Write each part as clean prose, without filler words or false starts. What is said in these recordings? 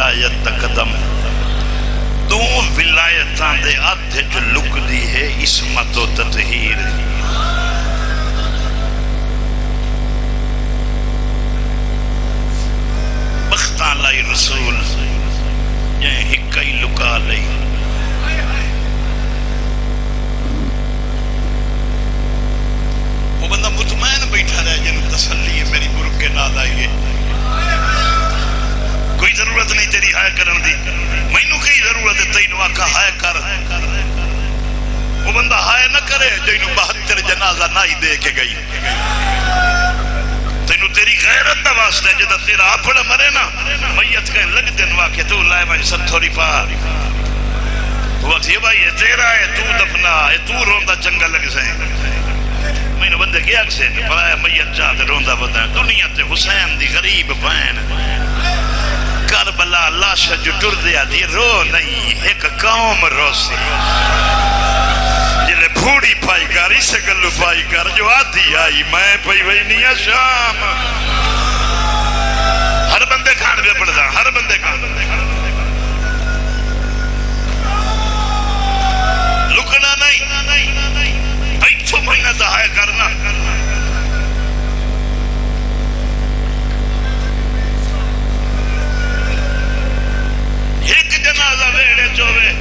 ولایت دا قدم دو ولایتاں دے آدھے جو لک دی ہے عصمت و تطہیر بختان لائی رسول یہ ہکائی لکا لئی وہ بندہ مطمئن بیٹھا رہے جن تسلی ہے میری برک کے ناد آئیے کوئی ضرورت نہیں تیری ہائے کرن دی مینوں کی ضرورت ہے تینوں آقا ہائے کر وہ بندہ ہائے نہ کرے جنوں 72 جنازہ نہ ہی دے کے گئی تینوں تیری غیرت دا واسطہ ہے جدہ تیرا اپنا مرے نا میت کہیں لگ دن واقع تو لائے میں سب تھوڑی پار وہ وقت یہ بھائی یہ تیرا ہے تو دفنا ہے تو روندہ چنگا لگ سائیں میں نے بندے گیا سے پرایا میت چاہتے روندہ بتائیں دنیا تے حسین دی غریب بہن کربلا لاشا جو ٹر دیا دی رو نہیں ایک قوم رو سی جلے پھوڑی پائی کر اسے گلو پائی کر جو آدھی آئی میں پئی وئی نہیں شام ہر بندے کھان بے پڑ دا ہر بندے کھان لکنا نہیں ایچو مہینہ دہائے کرنا ایک جنازہ ویڑے چوے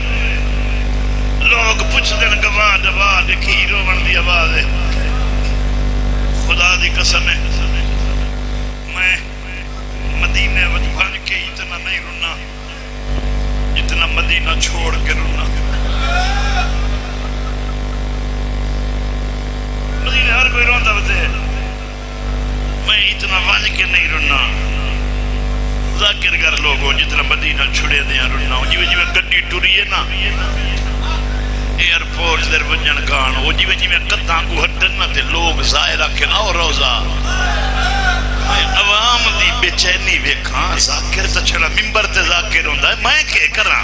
لوگ پوچھ دن گواہ دبا دکھی روون دی آواز ہے خدا دی قسم ہے میں مدینہ بن کے اتنا نہیں رونا جتنا مدینہ چھوڑ کے رونا مدینہ ہر کوئی روندہ بتے میں اتنا بن کے نہیں رونا ذاکر گر لوگوں جتنا مدینہ چھڑے دیا رونا جی میں گڈی ٹوری ہے نا ایئرپورٹ در بجن کان وہ جی میں قطعاں کو ہٹن نہ تے لوگ ظاہر رکھے نہ روزہ عوام دی بے چینی ویکھاں ذاکر تا چھڑا ممبر تے ذاکر ہوندہ ہے میں کہ کراں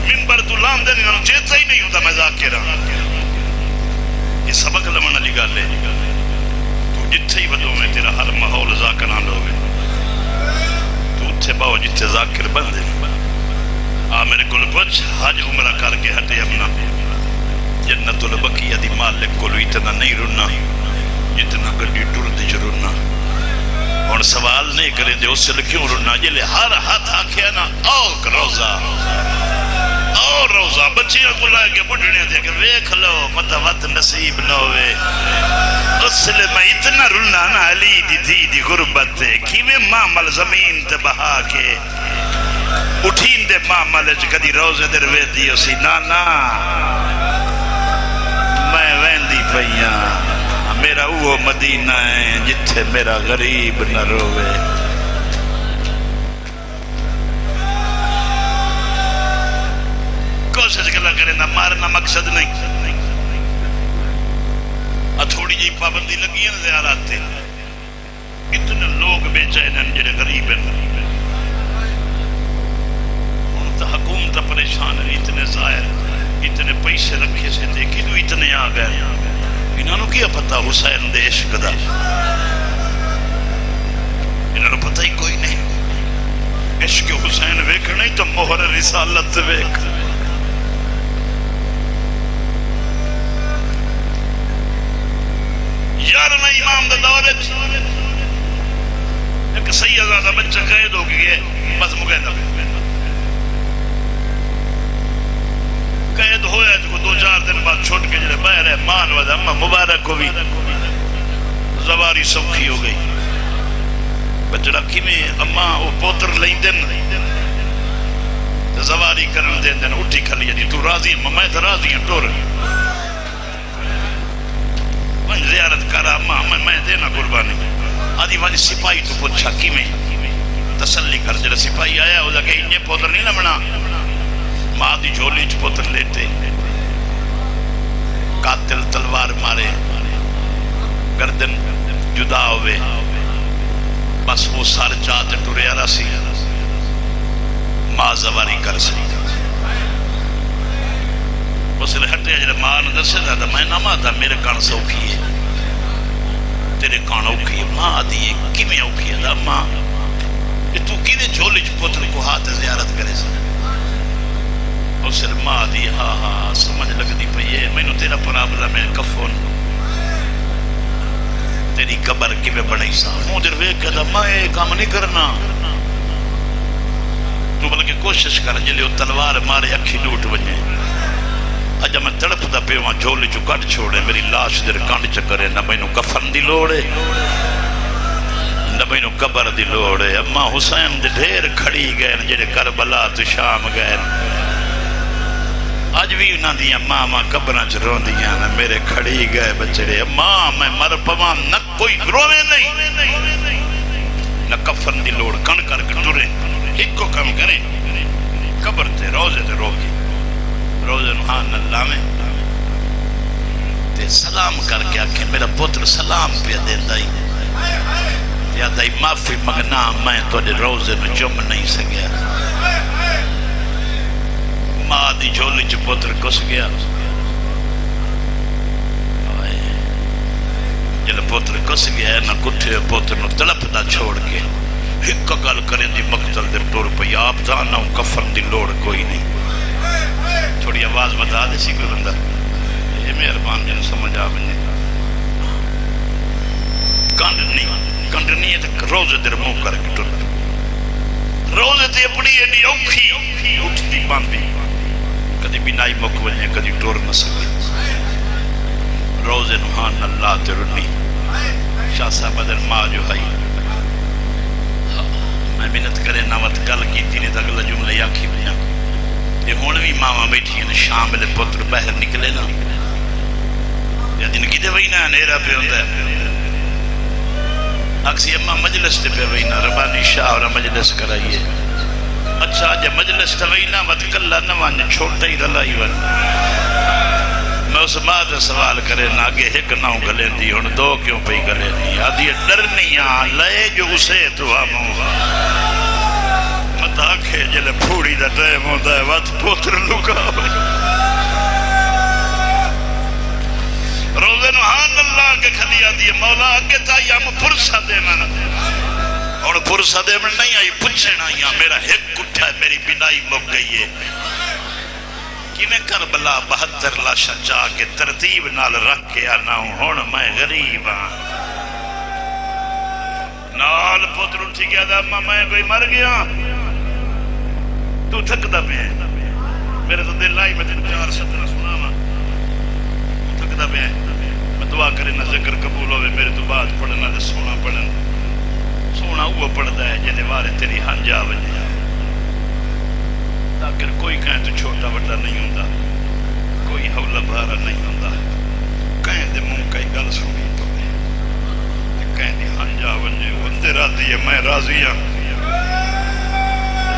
ممبر تو لام دے نہیں چیتا ہی نہیں ہوتا میں ذاکر ہوں یہ سبق لمن علی گا لے تو جتھے ہی بدو میں تیرا ہر ماحول ذاکران لوگے تو اتھے باؤ جتھے ذاکر بندے عامر کل پچھ حج عمرہ کر کے ہٹے اپنا جنت البقیہ دی مالک کلو اتنا نہیں رنا جتنا گڑی ٹور دی جو رنا اور سوال نہیں کرے دے اس سے کیوں رنا جلے ہر ہاتھ آکھیا نا اوک روزہ اور روزہ بچیاں کو لائے کے بڑھنے دے کہ ویکھ لو متوت نصیب نہ ہوئے اس لئے میں اتنا رنا نا علی دی تھی دی غربت تے کیویں معامل زمین تے بہا کے اٹھین دے معاملے کدی روزے در ویدی اسی نانا میں ویندی پئیاں میرا وہ مدینہ ہے جتھے میرا غریب نہ روے کوشش کرنا کریں نہ مارنا مقصد نہیں تھوڑی جی پابندی لگی ہے نا زیارات تے اتنے لوگ بے چین ہیں جڑے غریب ہیں حکومت پریشان ہے اتنے ظاہر اتنے پیسے رکھے سے تھے کہ اتنے آ گئے انہوں کیا پتا حسین دے عشق دا انہوں پتہ ہی کوئی نہیں عشق حسین ویکھ نہیں تو مہر رسالت ویکھ یار میں امام دا دورے ایک سیدہ بچہ قید ہو گئی ہے بس مقیدہ قید ہویا جو 2-4 دن بعد چھوٹ کے جلے باہر ہے مان وزا اممہ مبارک کو بھی زواری سوکھی ہو گئی بچڑا کی میں اممہ وہ پوتر لیں دن زواری کرن دن اٹھی کھلی جی تو راضی ہیں میں تو راضی ہیں ٹور من زیارت کرا اممہ میں دینا قربانی آدھی والی سپاہی تو پوچھا کی میں تسلی کر جلے سپاہی آیا ہو جا کہ انہیں پوتر نہیں لمنا ماں دی جھولی چ پتر لیتے قاتل تلوار مارے گردن جدا ہوئے بس وہ سار چاہتے ٹورے آ رہا سی ماں زواری کر سی اس لئے ہٹے جلے ماں نے درسے دا میں نہ ماں دا میرے کان سوکھی ہے تیرے کان اوکھی ہے ماں دی کی میں اوکھی ہے دا ماں کہ تو کینے جھولی چ پتر کو ہاتھ زیارت کرے سا اور سر ماں دی ہاں ہاں سمجھ لگتی پئی ہے مینوں تیرا پرابلم ہے کفن تیری قبر کیویں بنائی سا ہوں دل ویکھ کے میں یہ کام نہیں کرنا تو بلکہ کوشش کر جلے وہ تلوار مارے اکھی ڈوٹ وجے اجا میں تڑپدا پیواں جھولی چ کڈ چھوڑے میری لاش در کنڈ چ کرے نہ مینوں کفن دی لوڑ ہے نہ مینوں قبر دی لوڑ ہے اما حسین دے ڈھیر کھڑی گئے جڑے کربلا تو شام گئے اج بھی انہاں دیاں ماں قبراں چ روندیاں نے میرے کھڑی گئے بچڑے ماں میں مر پواں نہ کوئی روے نہیں نہ کفن دی لوڑ کن کر کے ٹرے ایک کو کم کریں قبر تے روزے تے روکے روزے نہان اللہ میں تے سلام کر کے آکھے میرا پتر سلام پہ دیندا ہی یا دائی معافی مگنا میں تو دے روزے نو چم نہیں سکیا ماں دی جھولی چ پتر کس گیا جل پتر کس گیا نہ کٹھے پتر نو تڑپ دا چھوڑ کے ایک گل کریں دی مقتل دے ٹور پئی آپ جاننا ہوں کفن دی لوڑ کوئی نہیں تھوڑی آواز بتا دے سی کوئی بندہ یہ مہربان جن سمجھ آ بنے کنڈ نہیں ہے تو روزے در منہ کر کے ٹر روزے تے اپنی اینی اوکھی اٹھتی باندھی کدی بینائی مک وجے کدی ٹور نہ سکے روزے نہان اللہ تے رنی شاہ صاحب در ماں جو ہے میں منت کرے نوت گل کی تھی نہیں اگلا جملہ یاکھی بنا یہ ہون بھی ماما بیٹھی ہیں شام لے پتر باہر نکلے نا یا دن کی دے وہی نا نیرہ پہ ہوندہ ہے اکسی اممہ مجلس تے پہ وہی نا ربانی شاہ اور مجلس کرائیے اچھا جب مجلس تے وہی نا مت کلا نوان چھوٹا ہی دلائی ون میں اس بات سوال کرے نا آگے ایک ناؤں گلیں دی ہون دو کیوں پہی گلیں دی آدھی ڈرنی آن لئے جو اسے تو آموں مت آکھے جلے پھوڑی دا ٹائم ہوتا ہے وقت پوتر لکا ہوئی روزے نوحان اللہ کے کھلی آدھی ہے مولا آگے تا ہم پرسہ دے میں اور پرسہ دے میں نہیں آئی پچھنا یا میرا ایک کٹھا ہے میری بینائی مک گئی ہے کہ میں کربلا 72 لاشا چاہ کے ترتیب نال رکھ کے آنا ہوں میں غریب ہاں نال پتر اٹھی گیا دا اما میں کوئی مر گیا تو تھک دا میں میرے تو دل آئی میں تین 4 سترہ سنا ہوا تو تھک دا میں دعا کرے نہ ذکر قبول ہوئے میرے تو بات پڑھنا دے سونا پڑھن سونا وہ پڑھتا ہے جنہیں وارے تیری ہنجا وجہ تاکہ کوئی کہیں تو چھوٹا بڑا نہیں ہوندہ کوئی حولا بھارا نہیں ہوندہ کہیں دے منہ کئی گل سنی پڑے کہیں دے ہنجا وجہ وندے راضی ہے میں راضی ہوں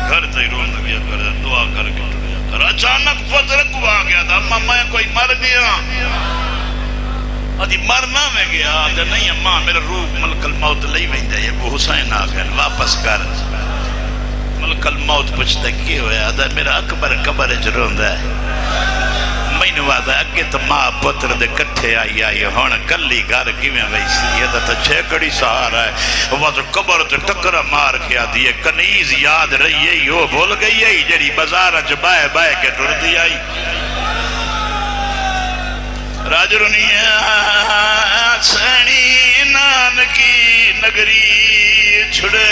گھر تے رون لگیا کر دعا کر کے ٹریا کر اچانک پتر کو آ گیا تھا اما میں کوئی مر گیا ادھی مرنا میں گیا آدھا نہیں اماں میرا روح ملک الموت لئی ویندہ ہے وہ حسین آگئے واپس کر ملک الموت پچھتا کی ہویا آدھا میرا اکبر قبر جروندہ ہے میں نوازہ اگے تو ماں پتر دے کٹھے آئی ہونا کلی گھر کیویں ویسی یہ تو چھیکڑی سہارا ہے وہ تو قبر تو ٹکرہ مار کے آدھی ہے کنیز یاد رہی ہے وہ بھول گئی ہے جڑی بازارہ جو بائے بائے کے ٹر دی آئی راجرنی سینی نانکی نگری چھڑے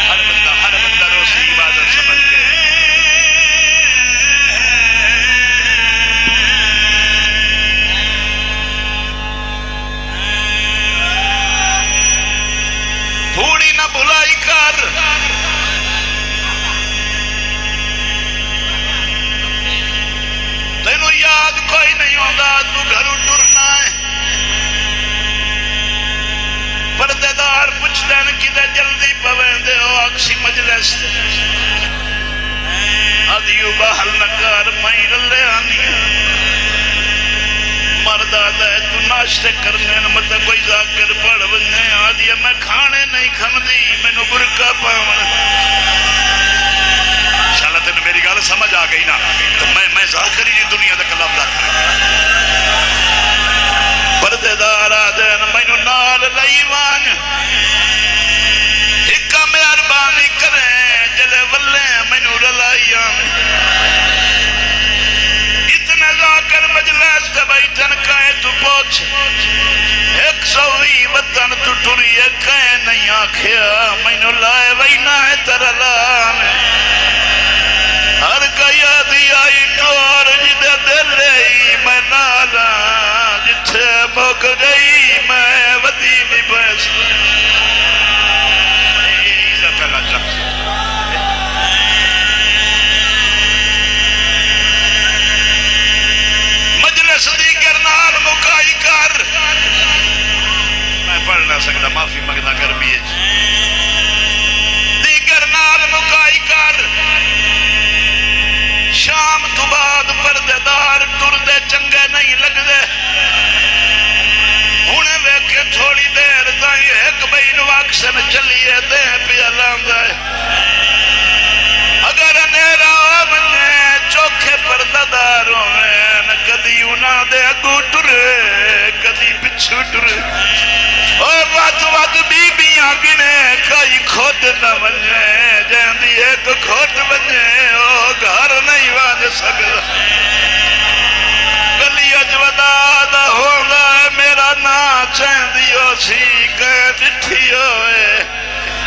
ہر بندہ روسی عبادت سمجھ کے تھوڑی نہ بھلائی کر تینوں یاد کوئی نہیں ہوندہ تو گھروں ٹرنا ہے پردے دار پچھ دین کی دے جلدی پوین دے ہو اکسی مجلس آدھیو بحل نکار مائی رلے آنی مرد آدھا ہے تو ناشتے کرنے نمتا کوئی ذاکر پڑھ بننے آدھی ہے میں کھانے نہیں کھم دی میں نو برکا پاؤں انشاءاللہ تینوں میری گال سمجھ آ گئی نا تو میں ذاکری دی دنیا دا لفظ آکھنا پردے دار آدھن مینو نال لئیوان ہکا مہربانی کریں جلے ولے مینو رلائیاں اتنے ذاکر مجلس تے بیٹھن کہیں تو پوچھ 120 وطن تو ٹری کہیں نہیں آکھیا مینو لائے وینا ہے ترلان ہر گیا دی آئی ٹور جدے دل ہی میں نالا جتھے بھوک گئی میں ودی بھی پیس عزت اللہ شخص مجلس دی کرنال مکائی کر میں پڑھ نہ سکتا معافی مگنا گرمی ہے دی کرنال مکائی کر شام تو بعد پردے دار ٹردے چنگے نہیں لگ دے انہیں ویکھے تھوڑی دیر تائیں ایک بین واکسن چلیے دے پیا لاندہ ہے اگر نیرا آمنے چوکھے پردہ داروں میں کدی انہاں دے اگو ٹرے کدی پچھو ٹرے اور وقت بی بیاں گنے کئی کھوٹ نہ بنے جہندی ایک کھوٹ بنے او گھر نہیں بان سکتا گلی اجودا دا ہوگا میرا نا چہندیو سی کہ ڈٹھی ہوئے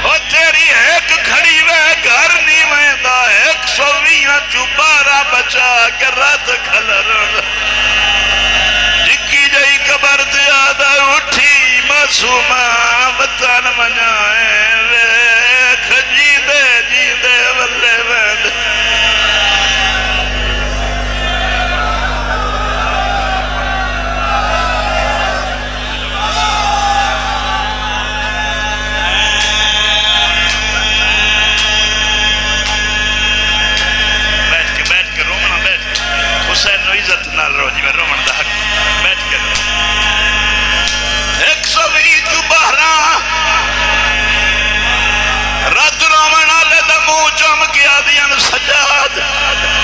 او تیری ایک کھڑی وے گھر نہیں ویندہ 120 چوبارہ بچا کے رات کھلر جکی جائی قبر دیا دا اٹھی معصومہ وطن منا